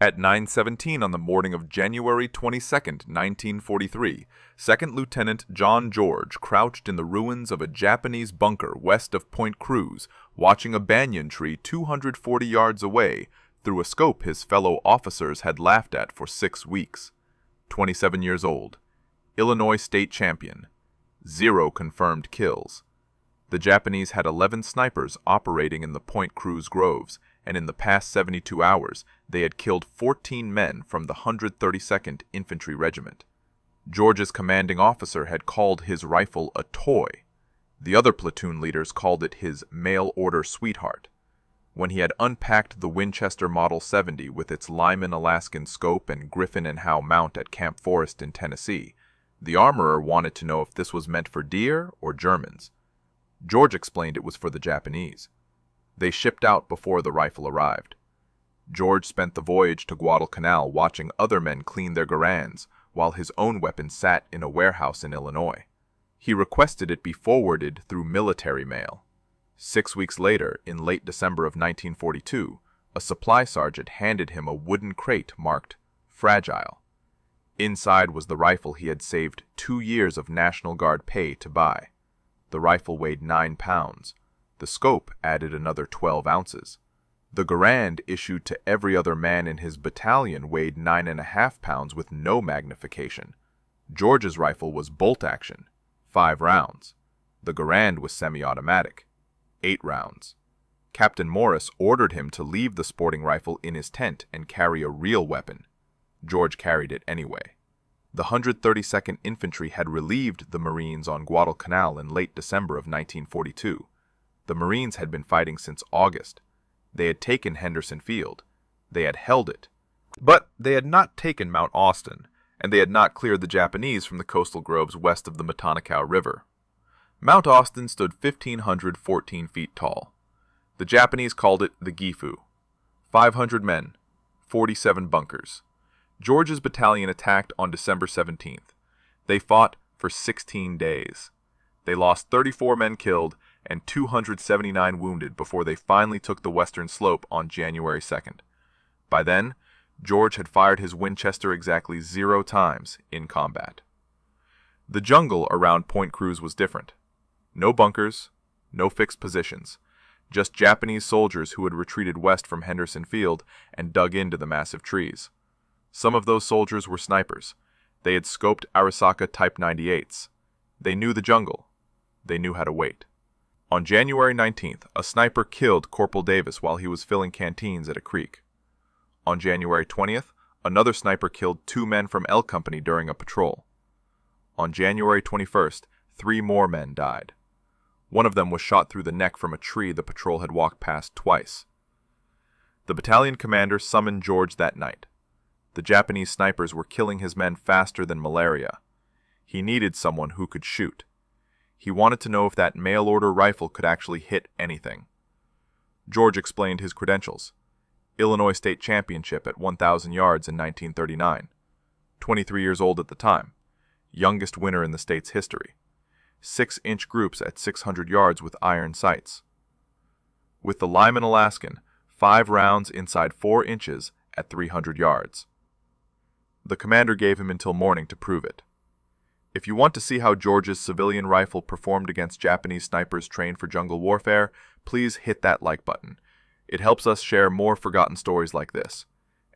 At 9:17 on the morning of January 22, 1943, Second Lieutenant John George crouched in the ruins of a Japanese bunker west of Point Cruz, watching a banyan tree 240 yards away through a scope his fellow officers had laughed at for 6 weeks. 27 years old, Illinois state champion, 0 confirmed kills. The Japanese had 11 snipers operating in the Point Cruz groves, and in the past 72 hours, they had killed 14 men from the 132nd Infantry Regiment. George's commanding officer had called his rifle a toy. The other platoon leaders called it his mail-order sweetheart. When he had unpacked the Winchester Model 70 with its Lyman Alaskan scope and Griffin and Howe mount at Camp Forest in Tennessee, the armorer wanted to know if this was meant for deer or Germans. George explained it was for the Japanese. They shipped out before the rifle arrived. George spent the voyage to Guadalcanal watching other men clean their Garands, while his own weapon sat in a warehouse in Illinois. He requested it be forwarded through military mail. 6 weeks later, in late December of 1942, a supply sergeant handed him a wooden crate marked "Fragile." Inside was the rifle he had saved 2 years of National Guard pay to buy. The rifle weighed 9 pounds. The scope added another 12 ounces. The Garand issued to every other man in his battalion weighed 9.5 pounds with no magnification. George's rifle was bolt action, 5 rounds. The Garand was semi-automatic, 8 rounds. Captain Morris ordered him to leave the sporting rifle in his tent and carry a real weapon. George carried it anyway. The 132nd Infantry had relieved the Marines on Guadalcanal in late December of 1942. The Marines had been fighting since August. They had taken Henderson Field. They had held it. But they had not taken Mount Austin, and they had not cleared the Japanese from the coastal groves west of the Matanakaw River. Mount Austin stood 1,514 feet tall. The Japanese called it the Gifu. 500 men, 47 bunkers. George's battalion attacked on December 17th. They fought for 16 days. They lost 34 men killed and 279 wounded before they finally took the western slope on January 2nd. By then, George had fired his Winchester exactly 0 times in combat. The jungle around Point Cruz was different. No bunkers, no fixed positions, just Japanese soldiers who had retreated west from Henderson Field and dug into the massive trees. Some of those soldiers were snipers. They had scoped Arisaka Type 98s. They knew the jungle. They knew how to wait. On January 19th, a sniper killed Corporal Davis while he was filling canteens at a creek. On January 20th, another sniper killed 2 men from L Company during a patrol. On January 21st, 3 more men died. One of them was shot through the neck from a tree the patrol had walked past twice. The battalion commander summoned George that night. The Japanese snipers were killing his men faster than malaria. He needed someone who could shoot. He wanted to know if that mail-order rifle could actually hit anything. George explained his credentials. Illinois state championship at 1,000 yards in 1939. 23 years old at the time. Youngest winner in the state's history. 6-inch groups at 600 yards with iron sights. With the Lyman Alaskan, 5 rounds inside 4 inches at 300 yards. The commander gave him until morning to prove it. If you want to see how George's civilian rifle performed against Japanese snipers trained for jungle warfare, please hit that like button. It helps us share more forgotten stories like this.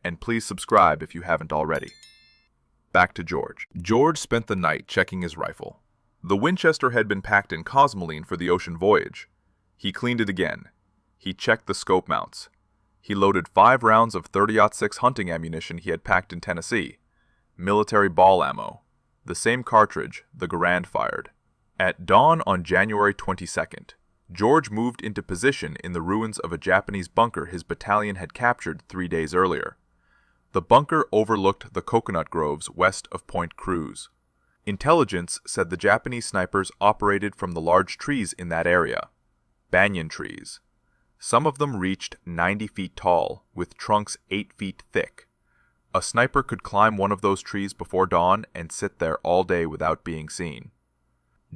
And please subscribe if you haven't already. Back to George. George spent the night checking his rifle. The Winchester had been packed in cosmoline for the ocean voyage. He cleaned it again. He checked the scope mounts. He loaded 5 rounds of .30-06 hunting ammunition he had packed in Tennessee. Military ball ammo. The same cartridge the Garand fired. At dawn on January 22nd, George moved into position in the ruins of a Japanese bunker his battalion had captured 3 days earlier. The bunker overlooked the coconut groves west of Point Cruz. Intelligence said the Japanese snipers operated from the large trees in that area. Banyan trees. Some of them reached 90 feet tall, with trunks 8 feet thick. A sniper could climb one of those trees before dawn and sit there all day without being seen.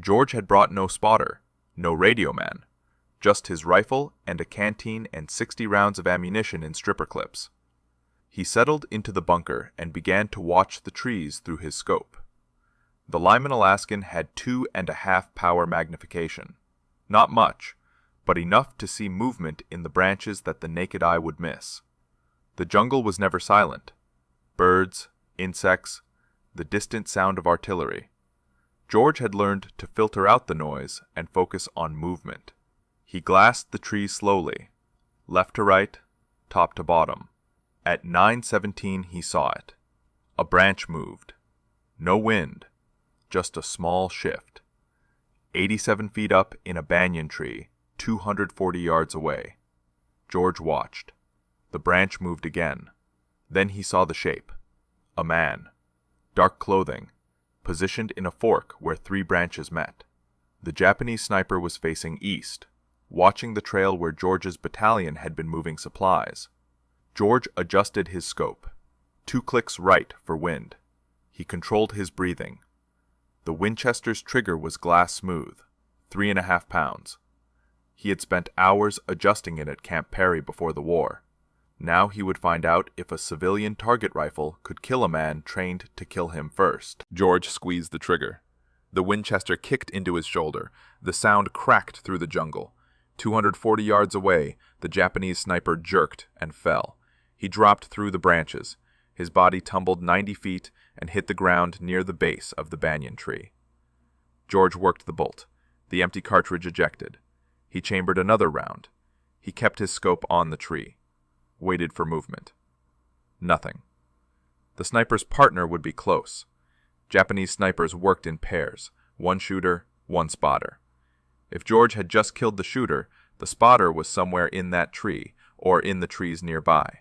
George had brought no spotter, no radio man, just his rifle and a canteen and 60 rounds of ammunition in stripper clips. He settled into the bunker and began to watch the trees through his scope. The Lyman Alaskan had 2.5 power magnification. Not much, but enough to see movement in the branches that the naked eye would miss. The jungle was never silent. Birds, insects, the distant sound of artillery. George had learned to filter out the noise and focus on movement. He glassed the trees slowly, left to right, top to bottom. At 9:17 he saw it. A branch moved. No wind, just a small shift. 87 feet up in a banyan tree, 240 yards away. George watched. The branch moved again. Then he saw the shape. A man. Dark clothing, positioned in a fork where 3 branches met. The Japanese sniper was facing east, watching the trail where George's battalion had been moving supplies. George adjusted his scope. 2 clicks right for wind. He controlled his breathing. The Winchester's trigger was glass smooth, 3.5 pounds. He had spent hours adjusting it at Camp Perry before the war. Now he would find out if a civilian target rifle could kill a man trained to kill him first. George squeezed the trigger. The Winchester kicked into his shoulder. The sound cracked through the jungle. 240 yards away, the Japanese sniper jerked and fell. He dropped through the branches. His body tumbled 90 feet and hit the ground near the base of the banyan tree. George worked the bolt. The empty cartridge ejected. He chambered another round. He kept his scope on the tree. Waited for movement. Nothing. The sniper's partner would be close. Japanese snipers worked in pairs, 1 shooter, 1 spotter. If George had just killed the shooter, the spotter was somewhere in that tree or in the trees nearby.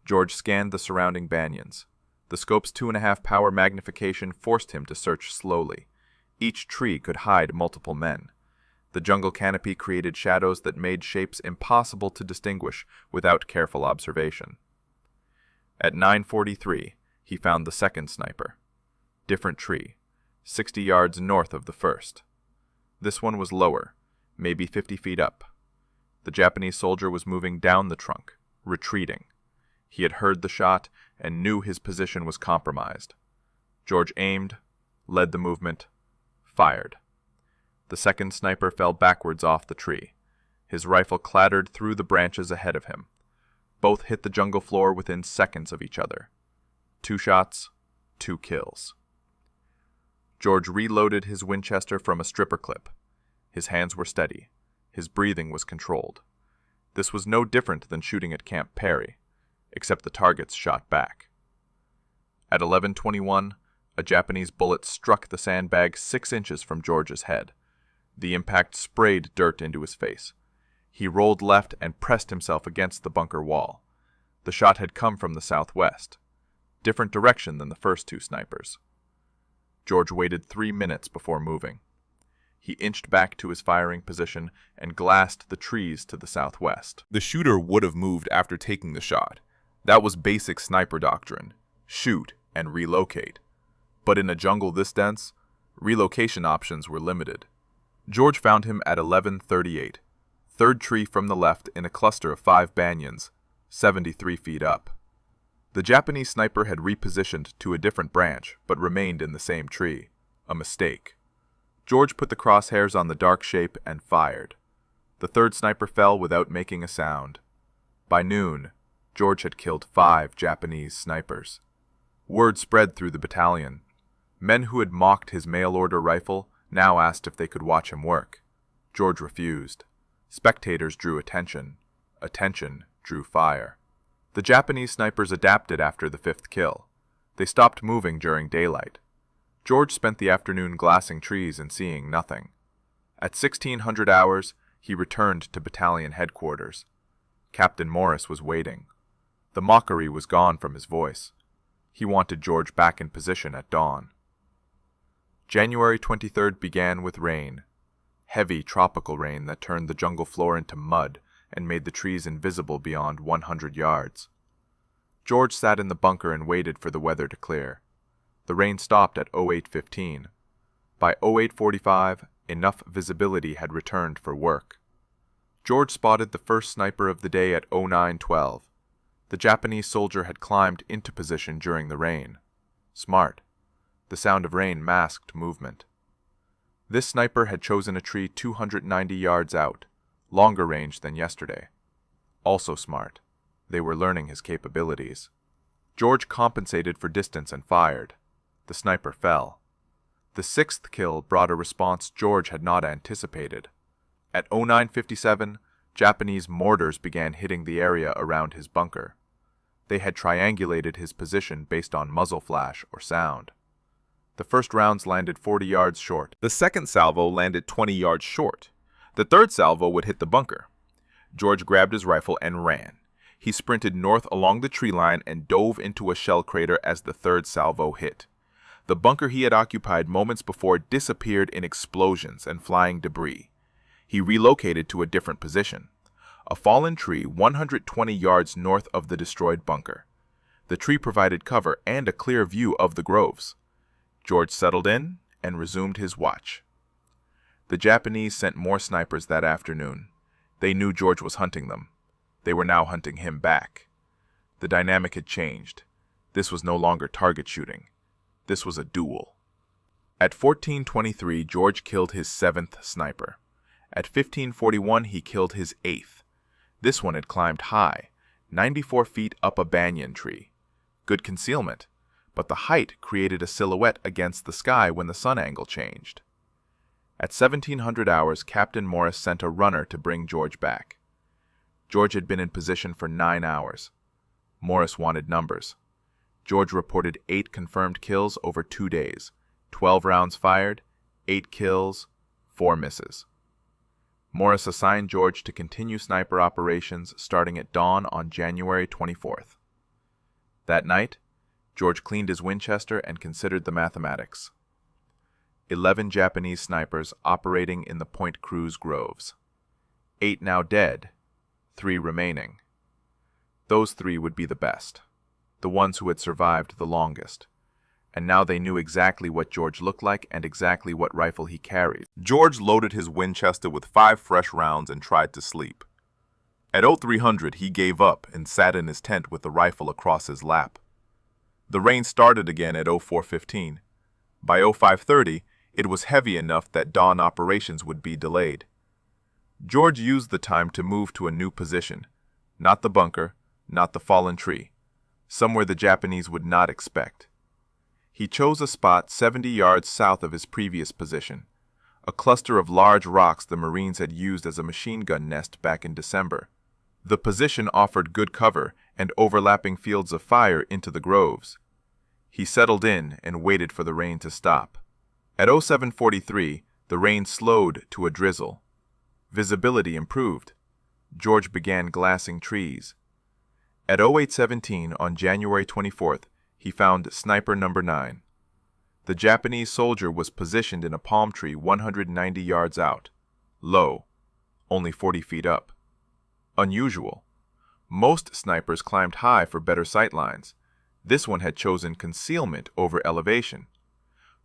George scanned the surrounding banyans. The scope's 2.5 power magnification forced him to search slowly. Each tree could hide multiple men. The jungle canopy created shadows that made shapes impossible to distinguish without careful observation. At 9:43, he found the second sniper. Different tree, 60 yards north of the first. This one was lower, maybe 50 feet up. The Japanese soldier was moving down the trunk, retreating. He had heard the shot and knew his position was compromised. George aimed, led the movement, fired. The second sniper fell backwards off the tree. His rifle clattered through the branches ahead of him. Both hit the jungle floor within seconds of each other. 2 shots, 2 kills. George reloaded his Winchester from a stripper clip. His hands were steady. His breathing was controlled. This was no different than shooting at Camp Perry, except the targets shot back. At 11:21, a Japanese bullet struck the sandbag 6 inches from George's head. The impact sprayed dirt into his face. He rolled left and pressed himself against the bunker wall. The shot had come from the southwest, different direction than the first 2 snipers. George waited 3 minutes before moving. He inched back to his firing position and glassed the trees to the southwest. The shooter would have moved after taking the shot. That was basic sniper doctrine: shoot and relocate. But in a jungle this dense, relocation options were limited. George found him at 11:38, third tree from the left in a cluster of 5 banyans, 73 feet up. The Japanese sniper had repositioned to a different branch, but remained in the same tree. A mistake. George put the crosshairs on the dark shape and fired. The third sniper fell without making a sound. By noon, George had killed 5 Japanese snipers. Word spread through the battalion. Men who had mocked his mail-order rifle now asked if they could watch him work. George refused. Spectators drew attention. Attention drew fire. The Japanese snipers adapted after the 5th kill. They stopped moving during daylight. George spent the afternoon glassing trees and seeing nothing. At 1600 hours, he returned to battalion headquarters. Captain Morris was waiting. The mockery was gone from his voice. He wanted George back in position at dawn. January 23rd began with rain. Heavy tropical rain that turned the jungle floor into mud and made the trees invisible beyond 100 yards. George sat in the bunker and waited for the weather to clear. The rain stopped at 08:15. By 08:45, enough visibility had returned for work. George spotted the first sniper of the day at 09:12. The Japanese soldier had climbed into position during the rain. Smart. The sound of rain masked movement. This sniper had chosen a tree 290 yards out, longer range than yesterday. Also smart. They were learning his capabilities. George compensated for distance and fired. The sniper fell. The sixth kill brought a response George had not anticipated. At 09:57, Japanese mortars began hitting the area around his bunker. They had triangulated his position based on muzzle flash or sound. The first rounds landed 40 yards short. The second salvo landed 20 yards short. The third salvo would hit the bunker. George grabbed his rifle and ran. He sprinted north along the tree line and dove into a shell crater as the third salvo hit. The bunker he had occupied moments before disappeared in explosions and flying debris. He relocated to a different position. A fallen tree 120 yards north of the destroyed bunker. The tree provided cover and a clear view of the groves. George settled in and resumed his watch. The Japanese sent more snipers that afternoon. They knew George was hunting them. They were now hunting him back. The dynamic had changed. This was no longer target shooting. This was a duel. At 14:23, George killed his 7th sniper. At 15:41, he killed his 8th. This one had climbed high, 94 feet up a banyan tree. Good concealment, but the height created a silhouette against the sky when the sun angle changed. At 1700 hours, Captain Morris sent a runner to bring George back. George had been in position for 9 hours. Morris wanted numbers. George reported 8 confirmed kills over 2 days, 12 rounds fired, 8 kills, 4 misses. Morris assigned George to continue sniper operations starting at dawn on January 24th. That night, George cleaned his Winchester and considered the mathematics. 11 Japanese snipers operating in the Point Cruz groves. 8 now dead, 3 remaining. Those 3 would be the best, the ones who had survived the longest. And now they knew exactly what George looked like and exactly what rifle he carried. George loaded his Winchester with 5 fresh rounds and tried to sleep. At 0300, he gave up and sat in his tent with the rifle across his lap. The rain started again at 04:15. By 05:30, it was heavy enough that dawn operations would be delayed. George used the time to move to a new position. Not the bunker, not the fallen tree. Somewhere the Japanese would not expect. He chose a spot 70 yards south of his previous position, a cluster of large rocks the Marines had used as a machine gun nest back in December. The position offered good cover and overlapping fields of fire into the groves. He settled in and waited for the rain to stop. At 07:43, the rain slowed to a drizzle. Visibility improved. George began glassing trees. At 08:17 on January 24th, he found sniper number 9. The Japanese soldier was positioned in a palm tree 190 yards out. Low, only 40 feet up. Unusual. Most snipers climbed high for better sight lines. This one had chosen concealment over elevation.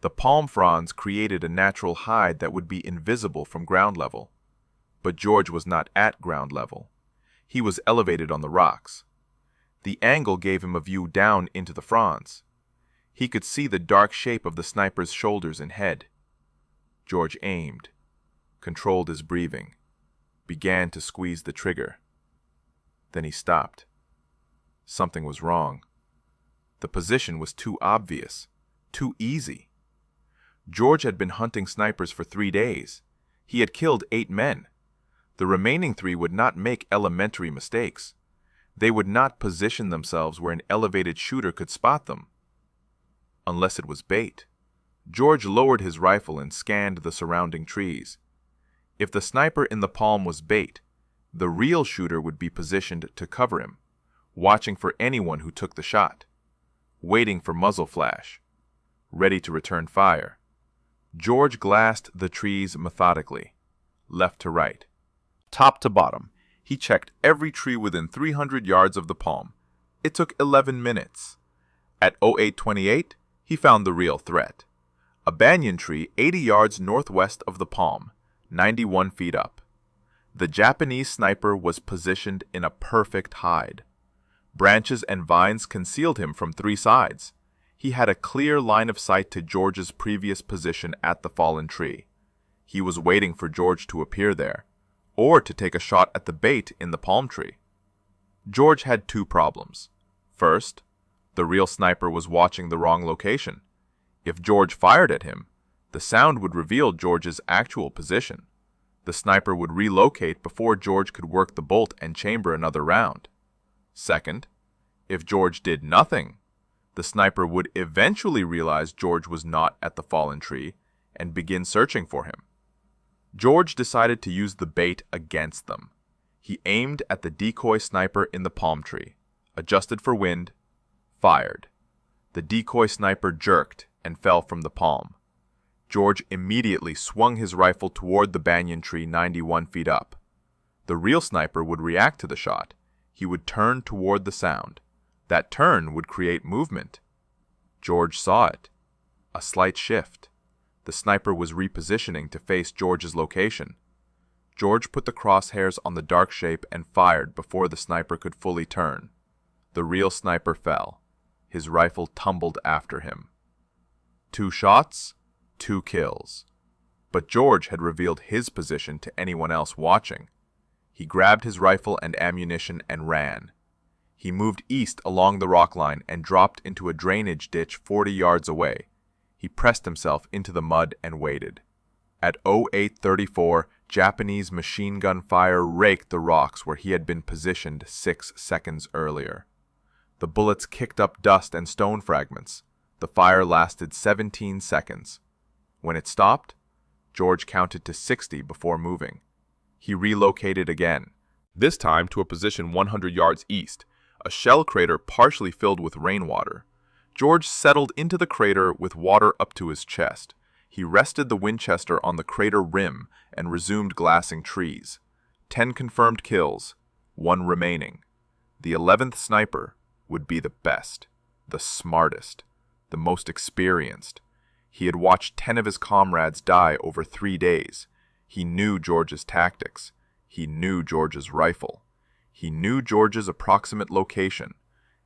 The palm fronds created a natural hide that would be invisible from ground level. But George was not at ground level. He was elevated on the rocks. The angle gave him a view down into the fronds. He could see the dark shape of the sniper's shoulders and head. George aimed, controlled his breathing, began to squeeze the trigger. Then he stopped. Something was wrong. The position was too obvious, too easy. George had been hunting snipers for 3 days. He had killed 8 men. The remaining 3 would not make elementary mistakes. They would not position themselves where an elevated shooter could spot them. Unless it was bait. George lowered his rifle and scanned the surrounding trees. If the sniper in the palm was bait, the real shooter would be positioned to cover him, watching for anyone who took the shot, waiting for muzzle flash, ready to return fire. George glassed the trees methodically, left to right, top to bottom. He checked every tree within 300 yards of the palm. It took 11 minutes. At 08:28, he found the real threat. A banyan tree 80 yards northwest of the palm, 91 feet up. The Japanese sniper was positioned in a perfect hide. Branches and vines concealed him from three sides. He had a clear line of sight to George's previous position at the fallen tree. He was waiting for George to appear there, or to take a shot at the bait in the palm tree. George had two problems. First, the real sniper was watching the wrong location. If George fired at him, the sound would reveal George's actual position. The sniper would relocate before George could work the bolt and chamber another round. Second, if George did nothing, the sniper would eventually realize George was not at the fallen tree and begin searching for him. George decided to use the bait against them. He aimed at the decoy sniper in the palm tree, adjusted for wind, fired. The decoy sniper jerked and fell from the palm. George immediately swung his rifle toward the banyan tree 91 feet up. The real sniper would react to the shot. He would turn toward the sound. That turn would create movement. George saw it. A slight shift. The sniper was repositioning to face George's location. George put the crosshairs on the dark shape and fired before the sniper could fully turn. The real sniper fell. His rifle tumbled after him. 2 shots, 2 kills. But George had revealed his position to anyone else watching. He grabbed his rifle and ammunition and ran. He moved east along the rock line and dropped into a drainage ditch 40 yards away. He pressed himself into the mud and waited. At 08:34, Japanese machine gun fire raked the rocks where he had been positioned 6 seconds earlier. The bullets kicked up dust and stone fragments. The fire lasted 17 seconds. When it stopped, George counted to 60 before moving. He relocated again, this time to a position 100 yards east, a shell crater partially filled with rainwater. George settled into the crater with water up to his chest. He rested the Winchester on the crater rim and resumed glassing trees. 10 confirmed kills, 1 remaining. The 11th sniper would be the best, the smartest, the most experienced. He had watched 10 of his comrades die over 3 days. He knew George's tactics. He knew George's rifle. He knew George's approximate location,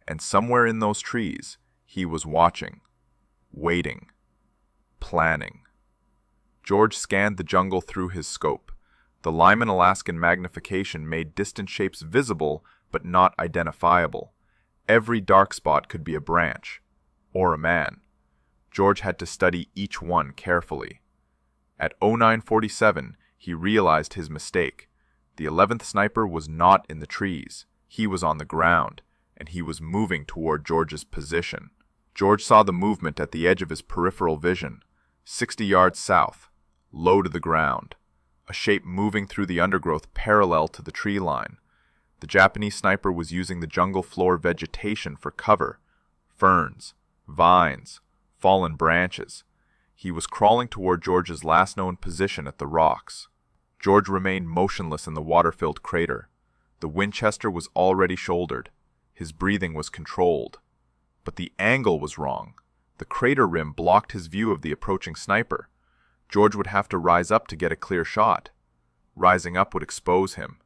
and somewhere in those trees, he was watching, waiting, planning. George scanned the jungle through his scope. The Lyman Alaskan magnification made distant shapes visible but not identifiable. Every dark spot could be a branch, or a man. George had to study each one carefully. At 09:47, he realized his mistake. The 11th sniper was not in the trees. He was on the ground, and he was moving toward George's position. George saw the movement at the edge of his peripheral vision, 60 yards south, low to the ground, a shape moving through the undergrowth parallel to the tree line. The Japanese sniper was using the jungle floor vegetation for cover, ferns, vines, fallen branches. He was crawling toward George's last known position at the rocks. George remained motionless in the water-filled crater. The Winchester was already shouldered. His breathing was controlled. But the angle was wrong. The crater rim blocked his view of the approaching sniper. George would have to rise up to get a clear shot. Rising up would expose him.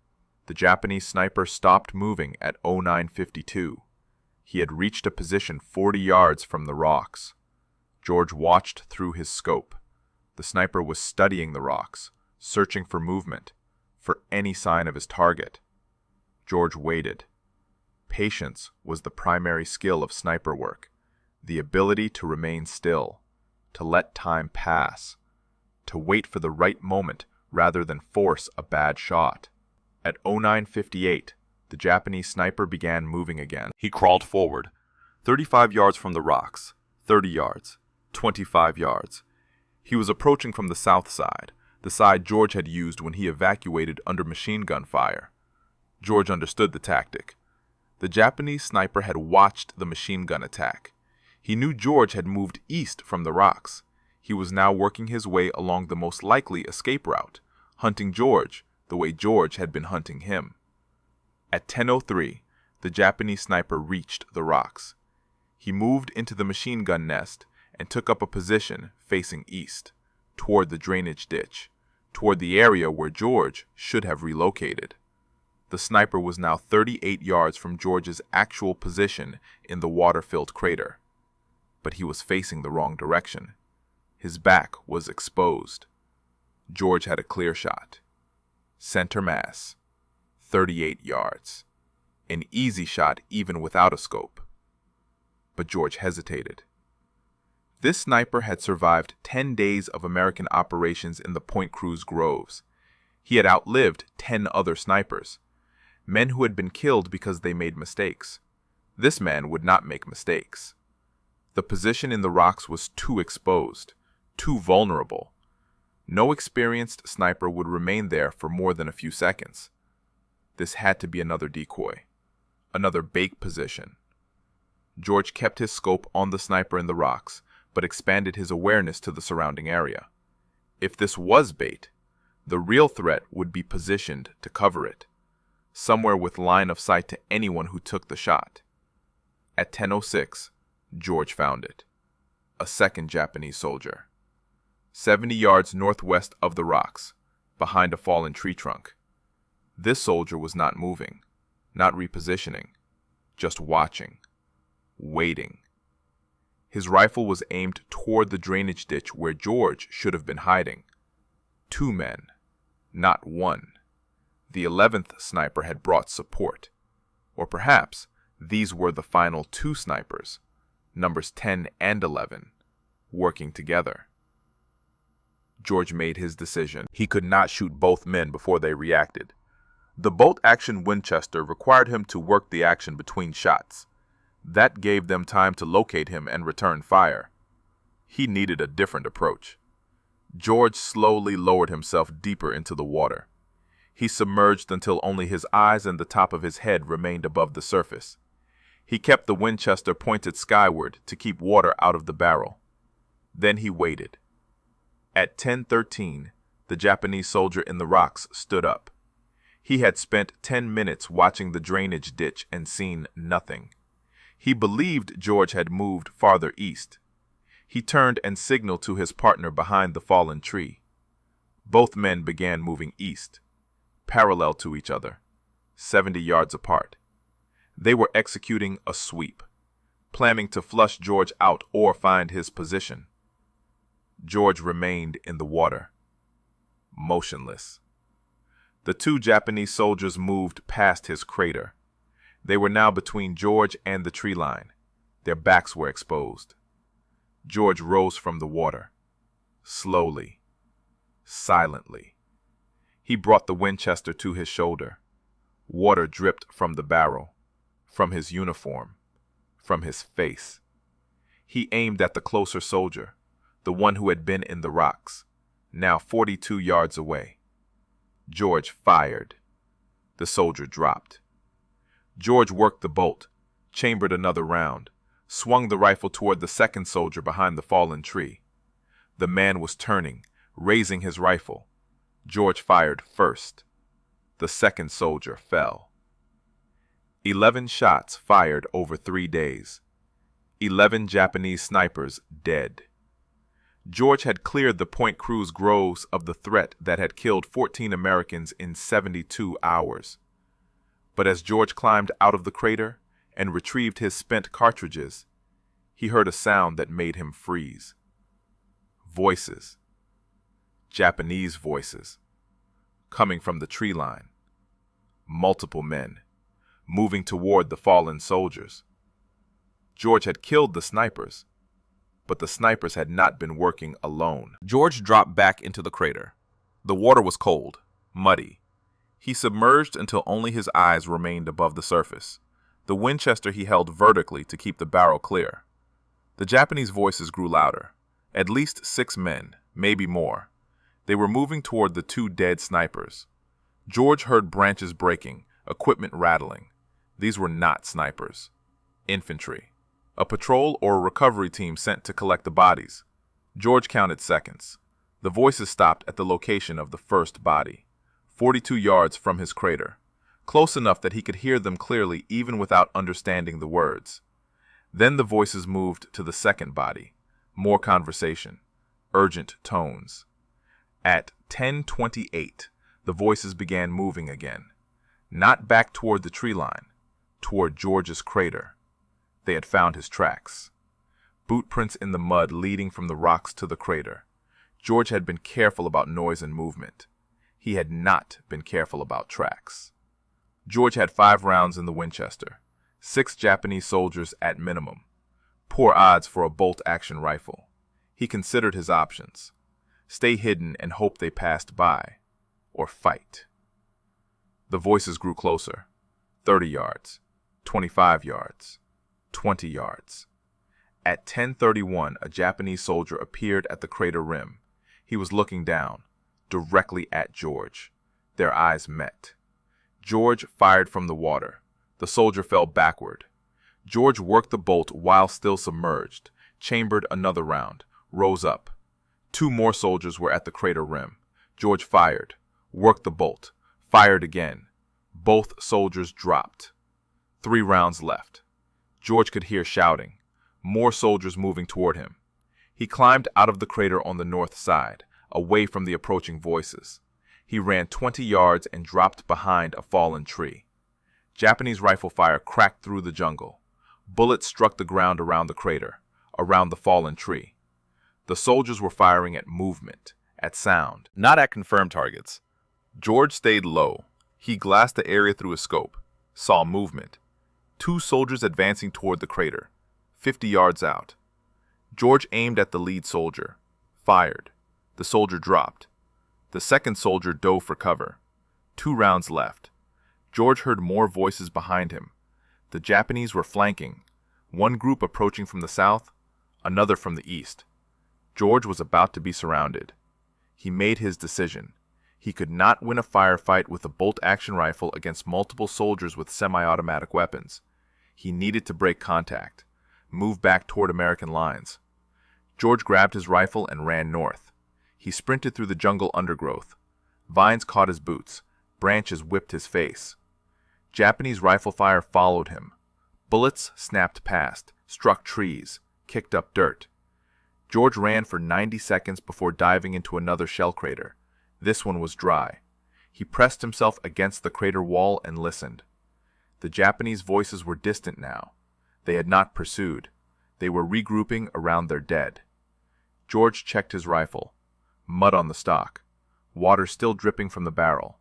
The Japanese sniper stopped moving at 09:52. He had reached a position 40 yards from the rocks. George watched through his scope. The sniper was studying the rocks, searching for movement, for any sign of his target. George waited. Patience was the primary skill of sniper work, the ability to remain still, to let time pass, to wait for the right moment rather than force a bad shot. At 09:58, the Japanese sniper began moving again. He crawled forward, 35 yards from the rocks, 30 yards, 25 yards. He was approaching from the south side, the side George had used when he evacuated under machine gun fire. George understood the tactic. The Japanese sniper had watched the machine gun attack. He knew George had moved east from the rocks. He was now working his way along the most likely escape route, hunting George the way George had been hunting him. At 10:03, the Japanese sniper reached the rocks. He moved into the machine gun nest and took up a position facing east, toward the drainage ditch, toward the area where George should have relocated. The sniper was now 38 yards from George's actual position in the water-filled crater. But he was facing the wrong direction. His back was exposed. George had a clear shot. Center mass, 38 yards. An easy shot even without a scope. But George hesitated. This sniper had survived 10 days of American operations in the Point Cruz groves. He had outlived 10 other snipers, men who had been killed because they made mistakes. This man would not make mistakes. The position in the rocks was too exposed, too vulnerable. No experienced sniper would remain there for more than a few seconds. This had to be another decoy, another bait position. George kept his scope on the sniper in the rocks, but expanded his awareness to the surrounding area. If this was bait, the real threat would be positioned to cover it, somewhere with line of sight to anyone who took the shot. At 10:06, George found it. A second Japanese soldier. 70 yards northwest of the rocks, behind a fallen tree trunk. This soldier was not moving, not repositioning, just watching, waiting. His rifle was aimed toward the drainage ditch where George should have been hiding. 2 men, not 1. The 11th sniper had brought support. Or perhaps these were the final 2 snipers, numbers 10 and 11, working together. George made his decision. He could not shoot both men before they reacted. The bolt-action Winchester required him to work the action between shots. That gave them time to locate him and return fire. He needed a different approach. George slowly lowered himself deeper into the water. He submerged until only his eyes and the top of his head remained above the surface. He kept the Winchester pointed skyward to keep water out of the barrel. Then he waited. At 10:13, the Japanese soldier in the rocks stood up. He had spent 10 minutes watching the drainage ditch and seen nothing. He believed George had moved farther east. He turned and signaled to his partner behind the fallen tree. Both men began moving east, parallel to each other, 70 yards apart. They were executing a sweep, planning to flush George out or find his position. George remained in the water, motionless. The 2 Japanese soldiers moved past his crater. They were now between George and the tree line. Their backs were exposed. George rose from the water, slowly, silently. He brought the Winchester to his shoulder. Water dripped from the barrel, from his uniform, from his face. He aimed at the closer soldier, the one who had been in the rocks, now 42 yards away. George fired. The soldier dropped. George worked the bolt, chambered another round, swung the rifle toward the second soldier behind the fallen tree. The man was turning, raising his rifle. George fired first. The second soldier fell. 11 shots fired over 3 days. 11 Japanese snipers dead. George had cleared the Point Cruz groves of the threat that had killed 14 Americans in 72 hours. But as George climbed out of the crater and retrieved his spent cartridges, he heard a sound that made him freeze. Voices. Japanese voices. Coming from the tree line. Multiple men, moving toward the fallen soldiers. George had killed the snipers, but the snipers had not been working alone. George dropped back into the crater. The water was cold, muddy. He submerged until only his eyes remained above the surface. The Winchester he held vertically to keep the barrel clear. The Japanese voices grew louder. At least 6 men, maybe more. They were moving toward the 2 dead snipers. George heard branches breaking, equipment rattling. These were not snipers. Infantry. A patrol or a recovery team sent to collect the bodies. George counted seconds. The voices stopped at the location of the first body, 42 yards from his crater, close enough that he could hear them clearly even without understanding the words. Then the voices moved to the second body. More conversation. Urgent tones. At 10:28, the voices began moving again. Not back toward the tree line, toward George's crater. They had found his tracks. Boot prints in the mud leading from the rocks to the crater. George had been careful about noise and movement. He had not been careful about tracks. George had 5 rounds in the Winchester, 6 Japanese soldiers at minimum. Poor odds for a bolt-action rifle. He considered his options. Stay hidden and hope they passed by, or fight. The voices grew closer. 30 yards, 25 yards, 20 yards. At 10:31, a Japanese soldier appeared at the crater rim. He was looking down, directly at George. Their eyes met. George fired from the water. The soldier fell backward. George worked the bolt while still submerged, chambered another round, rose up. 2 more soldiers were at the crater rim. George fired, worked the bolt, fired again. Both soldiers dropped. 3 rounds left. George could hear shouting. More soldiers moving toward him. He climbed out of the crater on the north side, away from the approaching voices. He ran 20 yards and dropped behind a fallen tree. Japanese rifle fire cracked through the jungle. Bullets struck the ground around the crater, around the fallen tree. The soldiers were firing at movement, at sound, not at confirmed targets. George stayed low. He glassed the area through his scope, saw movement. 2 soldiers advancing toward the crater, 50 yards out. George aimed at the lead soldier, fired. The soldier dropped. The second soldier dove for cover. 2 rounds left. George heard more voices behind him. The Japanese were flanking, one group approaching from the south, another from the east. George was about to be surrounded. He made his decision. He could not win a firefight with a bolt-action rifle against multiple soldiers with semi-automatic weapons. He needed to break contact, move back toward American lines. George grabbed his rifle and ran north. He sprinted through the jungle undergrowth. Vines caught his boots. Branches whipped his face. Japanese rifle fire followed him. Bullets snapped past, struck trees, kicked up dirt. George ran for 90 seconds before diving into another shell crater. This one was dry. He pressed himself against the crater wall and listened. The Japanese voices were distant now. They had not pursued. They were regrouping around their dead. George checked his rifle. Mud on the stock. Water still dripping from the barrel.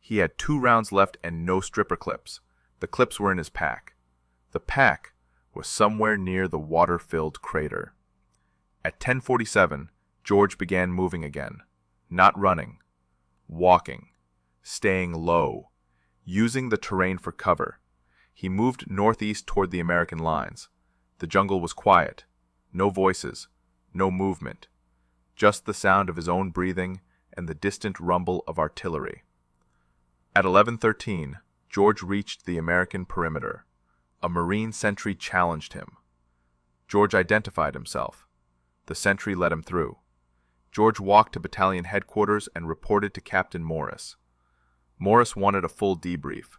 He had 2 rounds left and no stripper clips. The clips were in his pack. The pack was somewhere near the water-filled crater. At 10:47, George began moving again. Not running. Walking. Staying low. Using the terrain for cover. He moved northeast toward the American lines. The jungle was quiet. No voices. No movement. Just the sound of his own breathing and the distant rumble of artillery. At 11:13, George reached the American perimeter. A Marine sentry challenged him. George identified himself. The sentry let him through. George walked to battalion headquarters and reported to Captain Morris. Morris wanted a full debrief.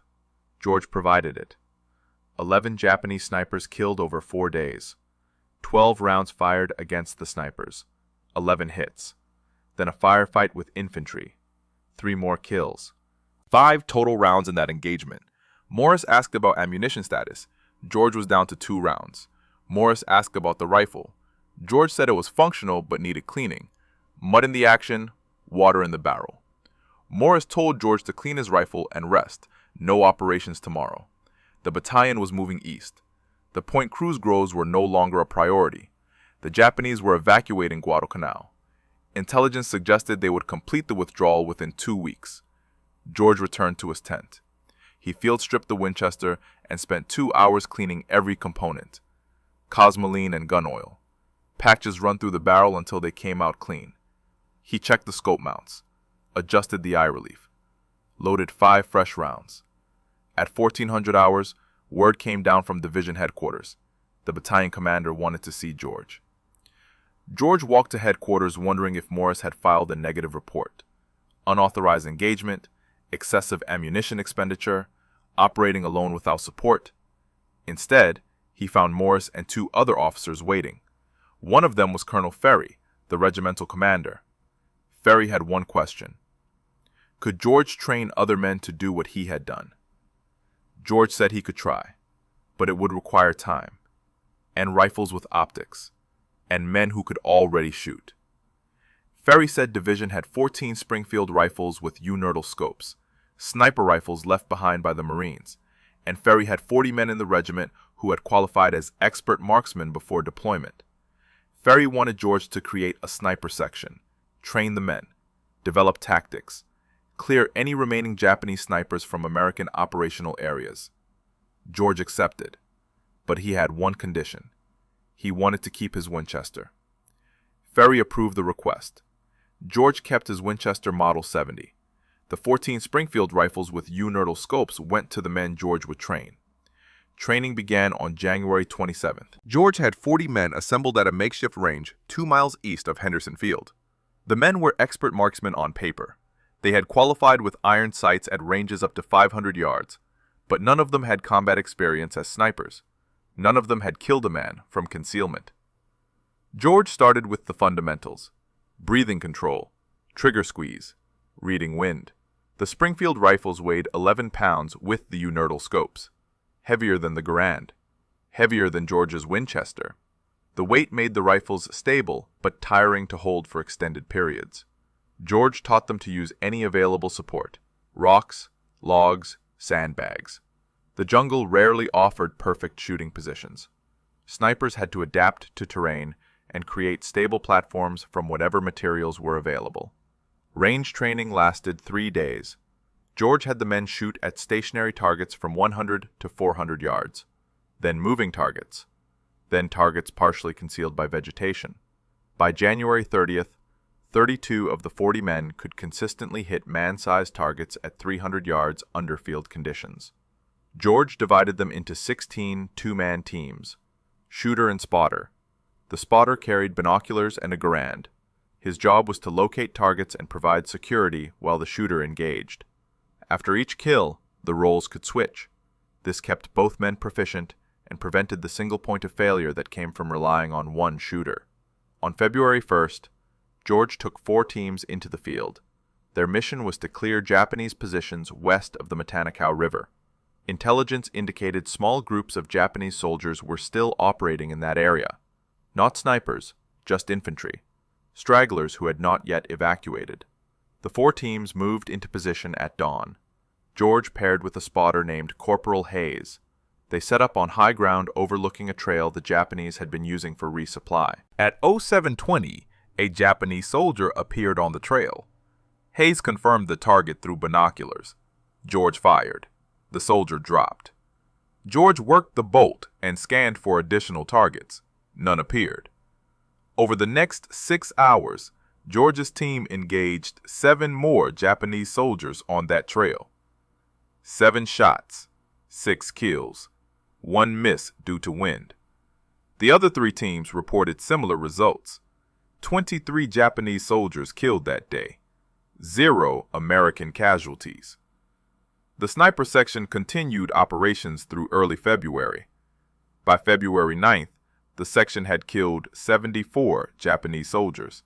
George provided it. 11 Japanese snipers killed over 4 days. 12 rounds fired against the snipers. 11 hits. Then a firefight with infantry. 3 more kills. 5 total rounds in that engagement. Morris asked about ammunition status. George was down to 2 rounds. Morris asked about the rifle. George said it was functional but needed cleaning. Mud in the action, water in the barrel. Morris told George to clean his rifle and rest. No operations tomorrow. The battalion was moving east. The Point Cruz groves were no longer a priority. The Japanese were evacuating Guadalcanal. Intelligence suggested they would complete the withdrawal within 2 weeks. George returned to his tent. He field-stripped the Winchester and spent 2 hours cleaning every component. Cosmoline and gun oil. Patches run through the barrel until they came out clean. He checked the scope mounts. Adjusted the eye relief. Loaded 5 fresh rounds. At 1400 hours, word came down from division headquarters. The battalion commander wanted to see George. George walked to headquarters wondering if Morris had filed a negative report. Unauthorized engagement, excessive ammunition expenditure, operating alone without support. Instead, he found Morris and 2 other officers waiting. One of them was Colonel Ferry, the regimental commander. Ferry had one question. Could George train other men to do what he had done? George said he could try, but it would require time, and rifles with optics, and men who could already shoot. Ferry said Division had 14 Springfield rifles with universal scopes, sniper rifles left behind by the Marines, and Ferry had 40 men in the regiment who had qualified as expert marksmen before deployment. Ferry wanted George to create a sniper section, train the men, develop tactics, clear any remaining Japanese snipers from American operational areas. George accepted, but he had one condition. He wanted to keep his Winchester. Ferry approved the request. George kept his Winchester Model 70. The 14 Springfield rifles with universal scopes went to the men George would train. Training began on January 27th. George had 40 men assembled at a makeshift range 2 miles east of Henderson Field. The men were expert marksmen on paper. They had qualified with iron sights at ranges up to 500 yards, but none of them had combat experience as snipers. None of them had killed a man from concealment. George started with the fundamentals: breathing control, trigger squeeze, reading wind. The Springfield rifles weighed 11 pounds with the universal scopes, heavier than the Garand, heavier than George's Winchester. The weight made the rifles stable but tiring to hold for extended periods. George taught them to use any available support: rocks, logs, sandbags. The jungle rarely offered perfect shooting positions. Snipers had to adapt to terrain and create stable platforms from whatever materials were available. Range training lasted 3 days. George had the men shoot at stationary targets from 100 to 400 yards, then moving targets, then targets partially concealed by vegetation. By January 30th, 32 of the 40 men could consistently hit man-sized targets at 300 yards under field conditions. George divided them into 16 two-man teams, shooter and spotter. The spotter carried binoculars and a Garand. His job was to locate targets and provide security while the shooter engaged. After each kill, the roles could switch. This kept both men proficient and prevented the single point of failure that came from relying on one shooter. On February 1st, George took 4 teams into the field. Their mission was to clear Japanese positions west of the Guadalcanal River. Intelligence indicated small groups of Japanese soldiers were still operating in that area. Not snipers, just infantry, stragglers who had not yet evacuated. The 4 teams moved into position at dawn. George paired with a spotter named Corporal Hayes. They set up on high ground overlooking a trail the Japanese had been using for resupply. At 0720, a Japanese soldier appeared on the trail. Hayes confirmed the target through binoculars. George fired. The soldier dropped. George worked the bolt and scanned for additional targets. None appeared. Over the next 6 hours, George's team engaged 7 more Japanese soldiers on that trail. 7 shots, 6 kills, 1 miss due to wind. The other 3 teams reported similar results. 23 Japanese soldiers killed that day. 0 American casualties. The sniper section continued operations through early February. By February 9th, the section had killed 74 Japanese soldiers.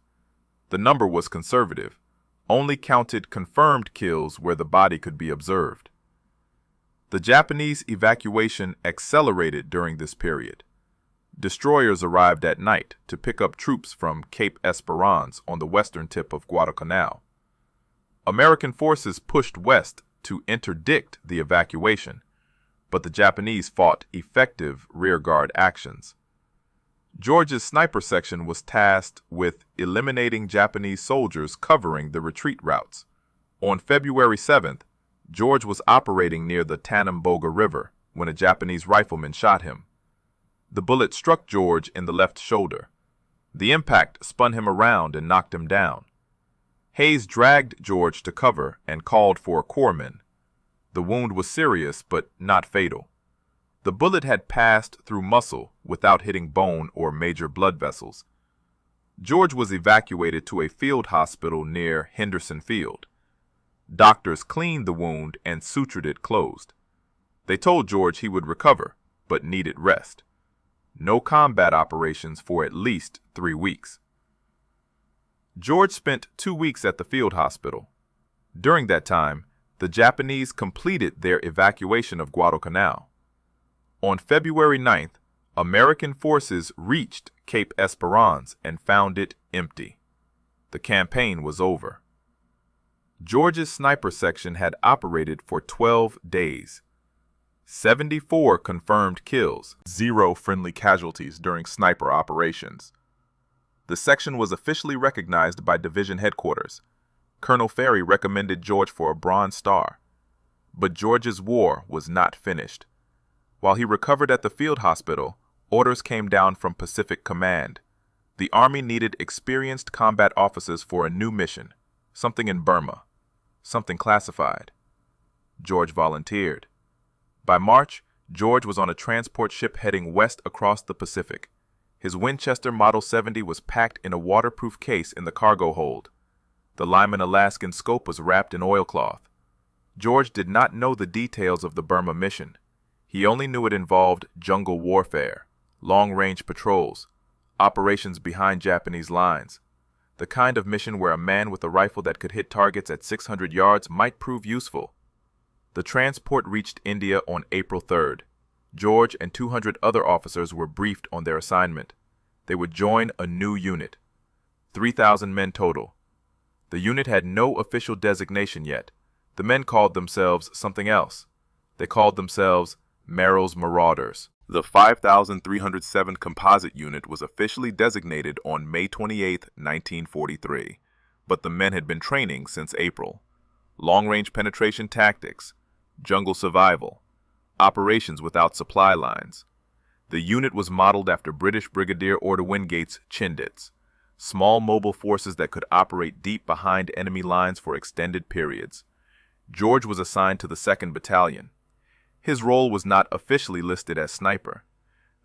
The number was conservative, only counted confirmed kills where the body could be observed. The Japanese evacuation accelerated during this period. Destroyers arrived at night to pick up troops from Cape Esperance on the western tip of Guadalcanal. American forces pushed west to interdict the evacuation, but the Japanese fought effective rearguard actions. George's sniper section was tasked with eliminating Japanese soldiers covering the retreat routes. On February 7th, George was operating near the Tanamboga River when a Japanese rifleman shot him. The bullet struck George in the left shoulder. The impact spun him around and knocked him down. Hayes dragged George to cover and called for corpsmen. The wound was serious but not fatal. The bullet had passed through muscle without hitting bone or major blood vessels. George was evacuated to a field hospital near Henderson Field. Doctors cleaned the wound and sutured it closed. They told George he would recover, but needed rest. No combat operations for at least 3 weeks. George spent 2 weeks at the field hospital. During that time, the Japanese completed their evacuation of Guadalcanal. On February 9th, American forces reached Cape Esperance and found it empty. The campaign was over. George's sniper section had operated for 12 days. 74 confirmed kills, 0 friendly casualties during sniper operations. The section was officially recognized by division headquarters. Colonel Ferry recommended George for a Bronze Star. But George's war was not finished. While he recovered at the field hospital, orders came down from Pacific Command. The Army needed experienced combat officers for a new mission, something in Burma, something classified. George volunteered. By March, George was on a transport ship heading west across the Pacific. His Winchester Model 70 was packed in a waterproof case in the cargo hold. The Lyman Alaskan scope was wrapped in oilcloth. George did not know the details of the Burma mission. He only knew it involved jungle warfare, long-range patrols, operations behind Japanese lines, the kind of mission where a man with a rifle that could hit targets at 600 yards might prove useful. The transport reached India on April 3rd. George and 200 other officers were briefed on their assignment. They would join a new unit. 3,000 men total. The unit had no official designation yet. The men called themselves something else. They called themselves Merrill's Marauders. The 5,307 Composite Unit was officially designated on May 28, 1943, but the men had been training since April. Long-range penetration tactics, jungle survival, operations without supply lines. The unit was modeled after British Brigadier Order Wingate's Chindits, small mobile forces that could operate deep behind enemy lines for extended periods. George was assigned to the 2nd Battalion. His role was not officially listed as sniper.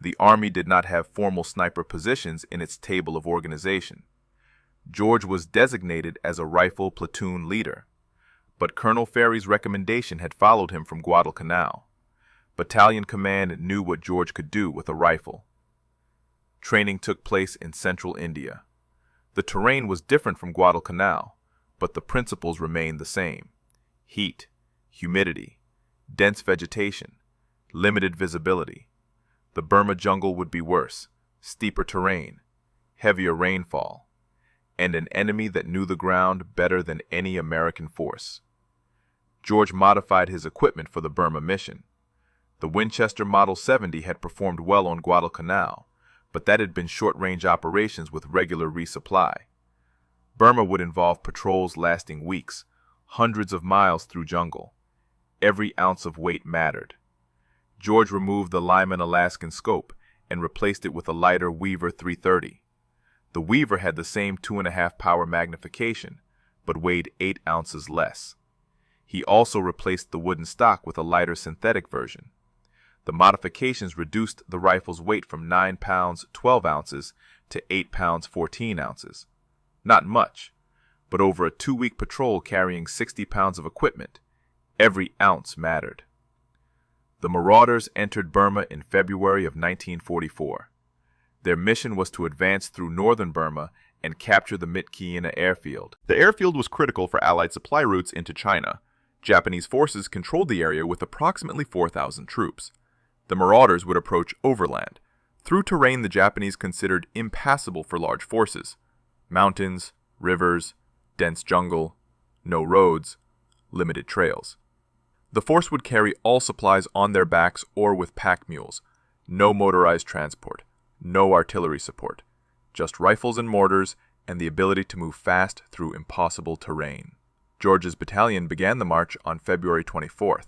The Army did not have formal sniper positions in its table of organization. George was designated as a rifle platoon leader, but Colonel Ferry's recommendation had followed him from Guadalcanal. Battalion command knew what George could do with a rifle. Training took place in central India. The terrain was different from Guadalcanal, but the principles remained the same. Heat, humidity, dense vegetation, limited visibility. The Burma jungle would be worse, steeper terrain, heavier rainfall, and an enemy that knew the ground better than any American force. George modified his equipment for the Burma mission. The Winchester Model 70 had performed well on Guadalcanal, but that had been short-range operations with regular resupply. Burma would involve patrols lasting weeks, hundreds of miles through jungle. Every ounce of weight mattered. George removed the Lyman Alaskan scope and replaced it with a lighter Weaver 330. The Weaver had the same 2.5 power magnification, but weighed 8 ounces less. He also replaced the wooden stock with a lighter synthetic version. The modifications reduced the rifle's weight from 9 pounds 12 ounces to 8 pounds 14 ounces. Not much, but over a 2-week patrol carrying 60 pounds of equipment, every ounce mattered. The Marauders entered Burma in February of 1944. Their mission was to advance through northern Burma and capture the Mitkeena airfield. The airfield was critical for Allied supply routes into China. Japanese forces controlled the area with approximately 4,000 troops. The Marauders would approach overland, through terrain the Japanese considered impassable for large forces. Mountains, rivers, dense jungle, no roads, limited trails. The force would carry all supplies on their backs or with pack mules. No motorized transport, no artillery support, just rifles and mortars and the ability to move fast through impossible terrain. George's battalion began the march on February 24th.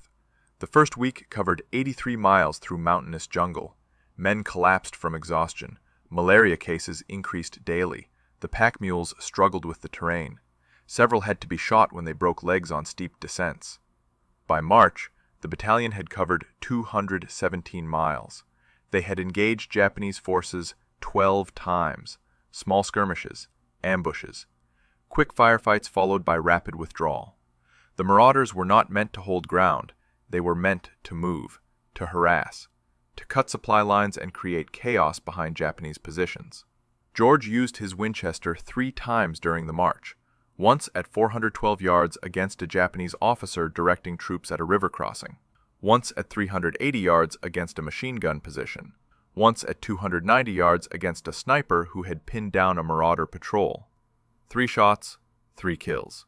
The first week covered 83 miles through mountainous jungle. Men collapsed from exhaustion. Malaria cases increased daily. The pack mules struggled with the terrain. Several had to be shot when they broke legs on steep descents. By March, the battalion had covered 217 miles. They had engaged Japanese forces 12 times, small skirmishes, ambushes. Quick firefights followed by rapid withdrawal. The Marauders were not meant to hold ground. They were meant to move, to harass, to cut supply lines and create chaos behind Japanese positions. George used his Winchester 3 times during the march, once at 412 yards against a Japanese officer directing troops at a river crossing, once at 380 yards against a machine gun position, once at 290 yards against a sniper who had pinned down a marauder patrol. 3 shots, 3 kills.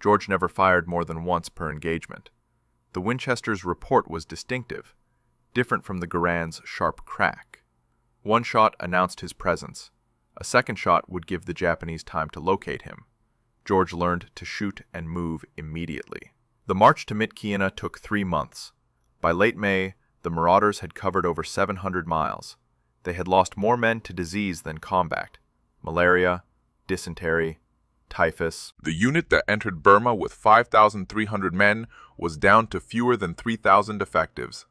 George never fired more than once per engagement. The Winchester's report was distinctive, different from the Garand's sharp crack. 1 shot announced his presence. A 2nd shot would give the Japanese time to locate him. George learned to shoot and move immediately. The march to Myitkyina took 3 months. By late May, the marauders had covered over 700 miles. They had lost more men to disease than combat: malaria, dysentery, typhus. The unit that entered Burma with 5,300 men was down to fewer than 3,000 effectives.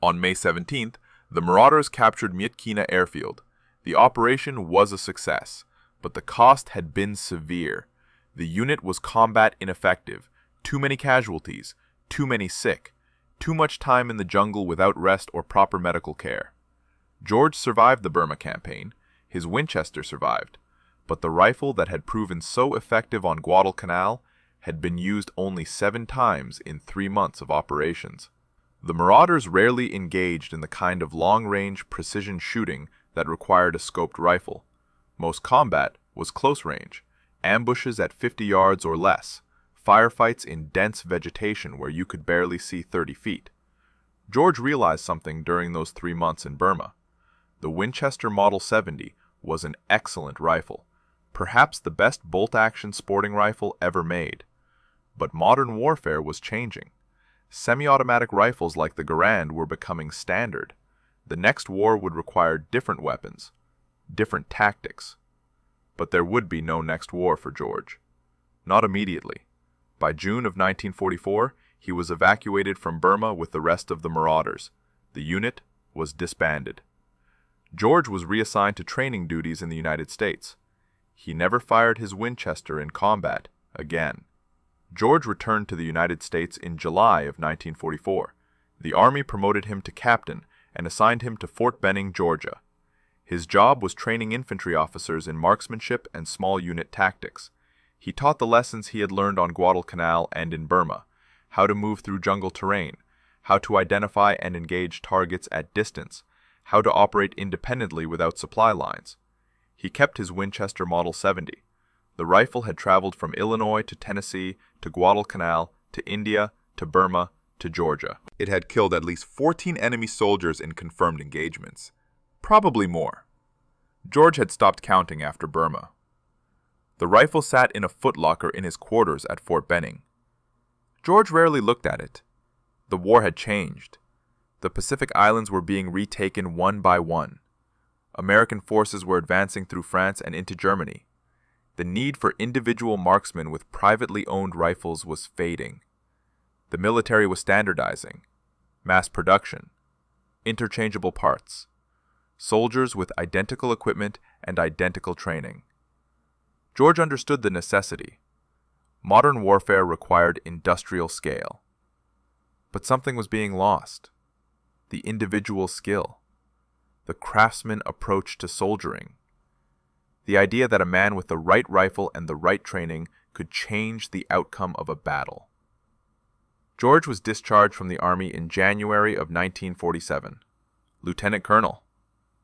On May 17th, the marauders captured Myitkyina airfield. The operation was a success, but the cost had been severe. The unit was combat ineffective, too many casualties, too many sick, too much time in the jungle without rest or proper medical care. George survived the Burma campaign. His Winchester survived, but the rifle that had proven so effective on Guadalcanal had been used only 7 times in 3 months of operations. The marauders rarely engaged in the kind of long-range precision shooting that required a scoped rifle. Most combat was close range, ambushes at 50 yards or less, firefights in dense vegetation where you could barely see 30 feet. George realized something during those 3 months in Burma. The Winchester Model 70 was an excellent rifle, perhaps the best bolt-action sporting rifle ever made. But modern warfare was changing. Semi-automatic rifles like the Garand were becoming standard. The next war would require different weapons, different tactics. But there would be no next war for George. Not immediately. By June of 1944, he was evacuated from Burma with the rest of the marauders. The unit was disbanded. George was reassigned to training duties in the United States. He never fired his Winchester in combat again. George returned to the United States in July of 1944. The Army promoted him to captain and assigned him to Fort Benning, Georgia. His job was training infantry officers in marksmanship and small unit tactics. He taught the lessons he had learned on Guadalcanal and in Burma: how to move through jungle terrain, how to identify and engage targets at distance, how to operate independently without supply lines. He kept his Winchester Model 70. The rifle had traveled from Illinois to Tennessee to Guadalcanal to India to Burma to Georgia. It had killed at least 14 enemy soldiers in confirmed engagements. Probably more. George had stopped counting after Burma. The rifle sat in a footlocker in his quarters at Fort Benning. George rarely looked at it. The war had changed. The Pacific Islands were being retaken one by one. American forces were advancing through France and into Germany. The need for individual marksmen with privately owned rifles was fading. The military was standardizing. Mass production. Interchangeable parts. Soldiers with identical equipment and identical training. George understood the necessity. Modern warfare required industrial scale. But something was being lost. The individual skill. The craftsman approach to soldiering. The idea that a man with the right rifle and the right training could change the outcome of a battle. George was discharged from the Army in January of 1947. Lieutenant Colonel.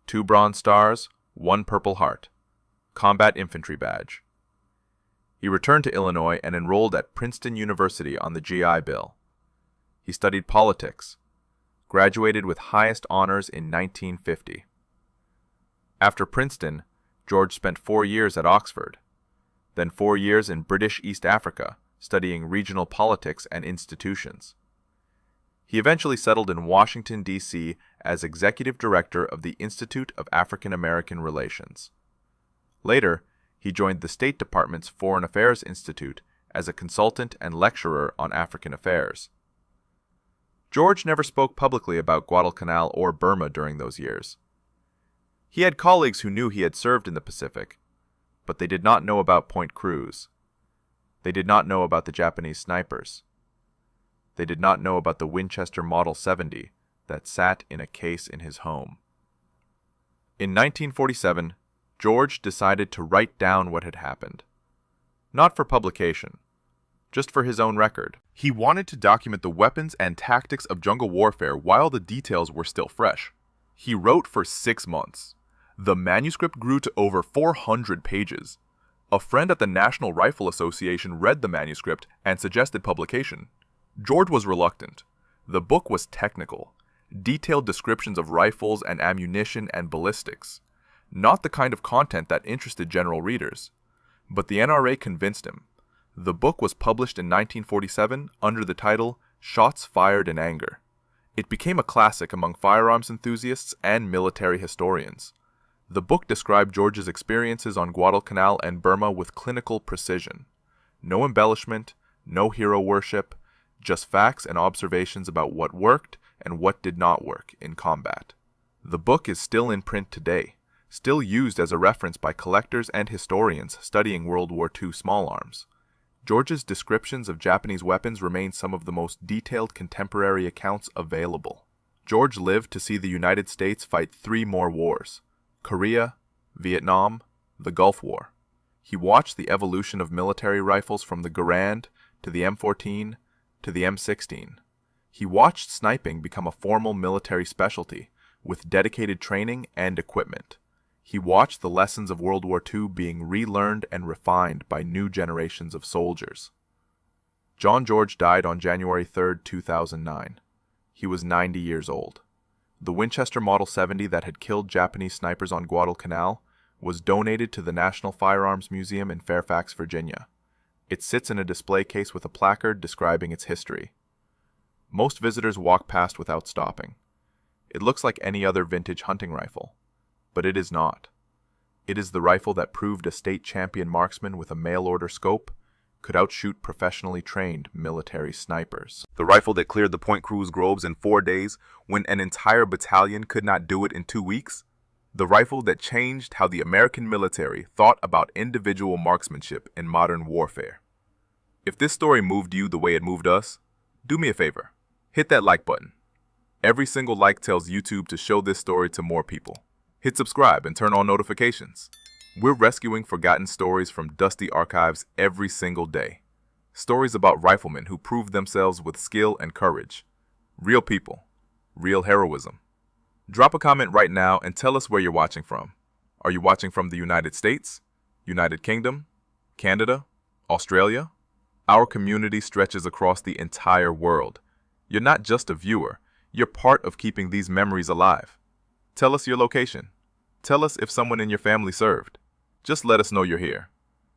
2 Bronze Stars, 1 Purple Heart. Combat Infantry Badge. He returned to Illinois and enrolled at Princeton University on the GI Bill. He studied politics. Graduated with highest honors in 1950. After Princeton, George spent 4 years at Oxford, then 4 years in British East Africa, studying regional politics and institutions. He eventually settled in Washington, D.C. as executive director of the Institute of African American Relations. Later, he joined the State Department's Foreign Affairs Institute as a consultant and lecturer on African affairs. George never spoke publicly about Guadalcanal or Burma during those years. He had colleagues who knew he had served in the Pacific, but they did not know about Point Cruz. They did not know about the Japanese snipers. They did not know about the Winchester Model 70 that sat in a case in his home. In 1947, George decided to write down what had happened. not for publication, just for his own record. He wanted to document the weapons and tactics of jungle warfare while the details were still fresh. He wrote for 6 months. The manuscript grew to over 400 pages. A friend at the National Rifle Association read the manuscript and suggested publication. George was reluctant. The book was technical, detailed descriptions of rifles and ammunition and ballistics, not the kind of content that interested general readers. But the NRA convinced him. The book was published in 1947 under the title Shots Fired in Anger. It became a classic among firearms enthusiasts and military historians. The book described George's experiences on Guadalcanal and Burma with clinical precision. No embellishment, no hero worship, just facts and observations about what worked and what did not work in combat. The book is still in print today, still used as a reference by collectors and historians studying World War II small arms. George's descriptions of Japanese weapons remain some of the most detailed contemporary accounts available. George lived to see the United States fight 3 more wars: Korea, Vietnam, the Gulf War. He watched the evolution of military rifles from the Garand to the M14 to the M16. He watched sniping become a formal military specialty with dedicated training and equipment. He watched the lessons of World War II being relearned and refined by new generations of soldiers. John George died on January 3, 2009. He was 90 years old. The Winchester Model 70 that had killed Japanese snipers on Guadalcanal was donated to the National Firearms Museum in Fairfax, Virginia. It sits in a display case with a placard describing its history. Most visitors walk past without stopping. It looks like any other vintage hunting rifle, but it is not. It is the rifle that proved a state champion marksman with a mail-order scope could outshoot professionally trained military snipers. The rifle that cleared the Point Cruz groves in 4 days when an entire battalion could not do it in 2 weeks. The rifle that changed how the American military thought about individual marksmanship in modern warfare. If this story moved you the way it moved us, do me a favor. Hit that like button. Every single like tells YouTube to show this story to more people. Hit subscribe and turn on notifications. We're rescuing forgotten stories from dusty archives every single day. Stories about riflemen who proved themselves with skill and courage. Real people. Real heroism. Drop a comment right now and tell us where you're watching from. Are you watching from the United States, United Kingdom, Canada, Australia? Our community stretches across the entire world. You're not just a viewer, you're part of keeping these memories alive. Tell us your location. Tell us if someone in your family served. Just let us know you're here.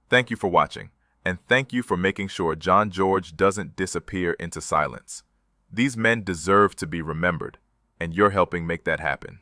Thank you for watching, and thank you for making sure John George doesn't disappear into silence. These men deserve to be remembered, and you're helping make that happen.